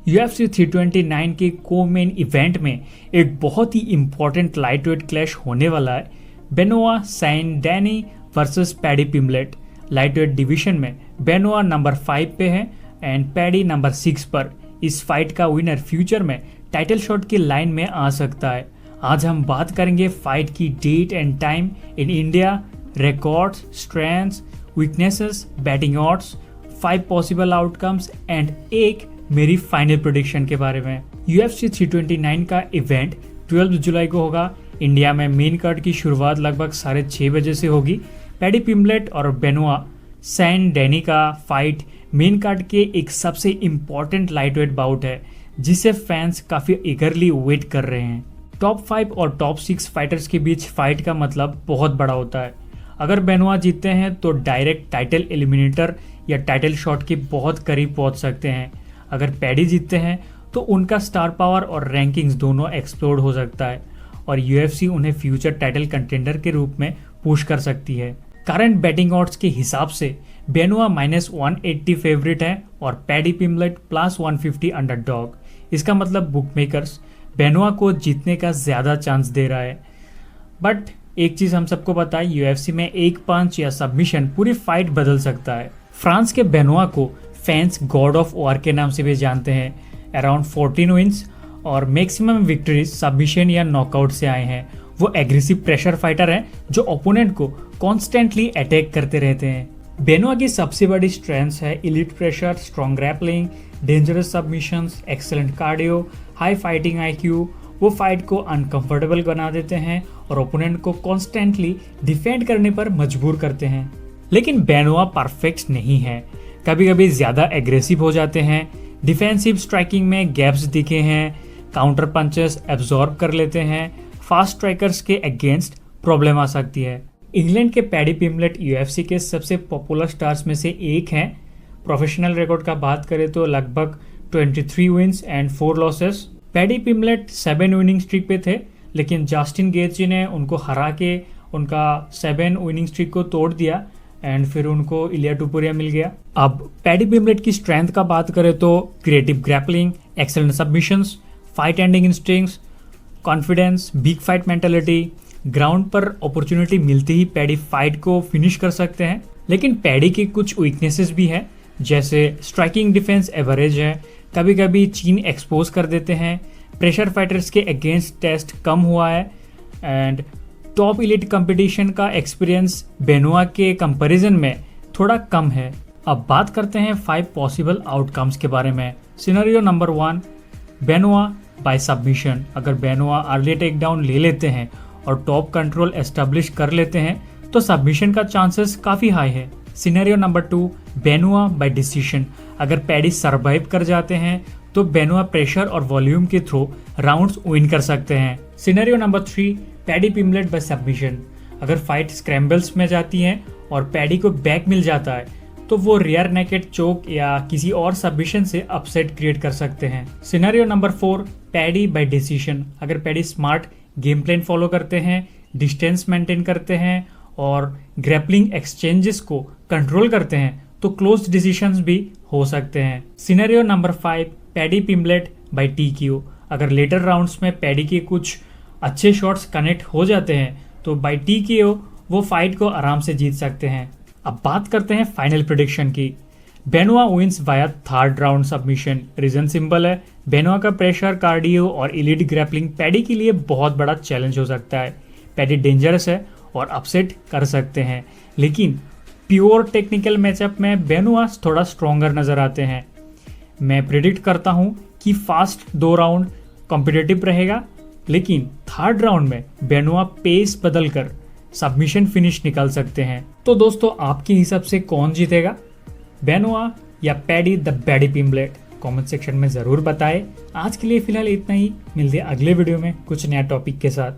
UFC 329 के को main event में एक बहुत ही इंपॉर्टेंट लाइटवेट क्लैश होने वाला है। Benoit Saint-Denis versus Paddy Pimblett. Lightweight division में बेनोआ नंबर 5 पे है एंड पैडी नंबर 6 पर। इस फाइट का विनर फ्यूचर में टाइटल शॉट की लाइन में आ सकता है। आज हम बात करेंगे फाइट की date and time in India, records, strengths, weaknesses, betting odds, 5 possible outcomes and एक मेरी फाइनल प्रेडिक्शन के बारे में। UFC 329 का इवेंट 12 जुलाई को होगा। इंडिया में मेन कार्ड की शुरुआत लगभग 6:30 बजे से होगी। पैडी पिम्बलेट और बेनोआ सैन-डेनी का फाइट मेन कार्ड के एक सबसे इम्पॉर्टेंट लाइटवेट बाउट है जिसे फैंस काफी ईगरली वेट कर रहे हैं। टॉप 5 और टॉप 6 फाइटर्स के बीच फाइट का मतलब बहुत बड़ा होता है। अगर बेनोआ जीतते हैं तो डायरेक्ट टाइटल एलिमिनेटर या टाइटल शॉट के बहुत करीब पहुंच सकते हैं। अगर पैडी जीतते हैं तो उनका स्टार पावर और रैंकिंग्स दोनों एक्सप्लोड हो सकता है और UFC उन्हें फ्यूचर टाइटल कंटेंडर के रूप में पुश कर सकती है। करंट बैटिंग ऑड्स के हिसाब से बेनोआ -180 फेवरेट है और पैडी पिम्बलेट +150 अंडरडॉग। इसका मतलब बुकमेकर्स बेनोआ को जीतने का ज्यादा चांस दे रहा है। बट एक चीज हम सबको पता है, UFC में एक पंच या सबमिशन पूरी फाइट बदल सकता है। फ्रांस के बेनोआ को फैंस गॉड ऑफ वॉर के नाम से भी जानते हैं। अराउंड 14 विंस और मैक्सिमम विक्ट्रीज सबमिशन या नॉकआउट से आए हैं। वो एग्रेसिव प्रेशर फाइटर हैं जो ओपोनेंट को कॉन्स्टेंटली अटैक करते रहते हैं। बेनोआ की सबसे बड़ी स्ट्रेंथ है elite pressure, strong grappling, dangerous submissions, excellent cardio, high fighting IQ। वो फाइट को अनकंफर्टेबल बना देते हैं और ओपोनेंट को कॉन्स्टेंटली डिफेंड करने पर मजबूर करते हैं। लेकिन बेनोआ परफेक्ट नहीं है, कभी कभी ज्यादा एग्रेसिव हो जाते हैं। डिफेंसिव स्ट्राइकिंग में गैप्स दिखे हैं, काउंटर पंचेस एब्जॉर्ब कर लेते हैं। फास्ट स्ट्राइकर्स के अगेंस्ट प्रॉब्लम आ सकती है। इंग्लैंड के पैडी पिम्बलेट UFC के सबसे पॉपुलर स्टार्स में से एक हैं। प्रोफेशनल रिकॉर्ड का बात करें तो लगभग 23 wins and 4 losses. Paddy Pimblett 7 winning streak पे थे, लेकिन जस्टिन गेथजे ने उनको हरा के उनका 7 विनिंग स्ट्रीक को तोड़ दिया एंड फिर उनको इलिया टुपुरिया मिल गया। अब पैडी पिम्बलेट की स्ट्रेंथ का बात करें तो creative grappling, excellent submissions, fight ending instincts, confidence, big fight mentality. Ground पर अपॉर्चुनिटी मिलते ही पैडी फाइट को फिनिश कर सकते हैं। लेकिन पैडी की कुछ वीकनेसेस भी है, जैसे स्ट्राइकिंग डिफेंस एवरेज है, कभी कभी चीन एक्सपोज कर देते हैं, प्रेशर फाइटर्स के अगेंस्ट टेस्ट कम हुआ है एंड टॉप इलीट कंपटीशन का एक्सपीरियंस बेनोआ के कंपैरिजन में थोड़ा कम है। अब बात करते हैं 5 पॉसिबल आउटकम्स के बारे में। Scenario number 1, Benoit by submission. अगर बेनोआ अर्ली टेक डाउन ले लेते हैं और टॉप कंट्रोल एस्टेब्लिश कर लेते हैं तो सबमिशन का चांसेस काफी हाई है। Scenario number 2, Benoit by decision. अगर पैडी सरवाइव कर जाते हैं तो बेनोआ प्रेशर और वॉल्यूम के थ्रू राउंड्स विन कर सकते हैं। Scenario number 3, Paddy Pimblett by submission. अगर फाइट स्क्रैम्बल्स में जाती है और पैडी को बैक मिल जाता है तो वो रियर नेकेड चोक या किसी और सबमिशन से अपसेट क्रिएट कर सकते हैं। Scenario number 4, Paddy by decision. अगर Paddy smart game plan follow करते हैं, डिस्टेंस मेंटेन करते हैं और ग्रैपलिंग एक्सचेंजेस को कंट्रोल करते हैं तो क्लोज डिसीजंस भी हो सकते हैं। Scenario number 5, Paddy Pimblett by TKO। अगर लेटर राउंड्स में पैडी के कुछ अच्छे शॉट्स कनेक्ट हो जाते हैं तो बाय TKO वो फाइट को आराम से जीत सकते हैं। अब बात करते हैं फाइनल प्रेडिक्शन की। Benoit wins via 3rd round submission. Reason simple है, बेनोआ का प्रेशर, कार्डियो और इलीट ग्रैपलिंग पैडी के लिए बहुत बड़ा चैलेंज हो सकता है। पैडी डेंजरस है और अपसेट कर सकते हैं, लेकिन प्योर टेक्निकल मैचअप में बेनोआ थोड़ा स्ट्रॉन्गर नजर आते हैं। मैं प्रिडिक्ट करता हूं कि फास्ट 2 राउंड कॉम्पिटिटिव रहेगा, लेकिन 3rd राउंड में बेनोआ पेस बदलकर सबमिशन फिनिश निकाल सकते हैं। तो दोस्तों, आपके हिसाब से कौन जीतेगा, बेनोआ या paddy the paddy पिम्बलेट? Comment section में जरूर बताएं। आज के लिए फिलहाल इतना ही, मिलते हैं अगले वीडियो में कुछ नया टॉपिक के साथ।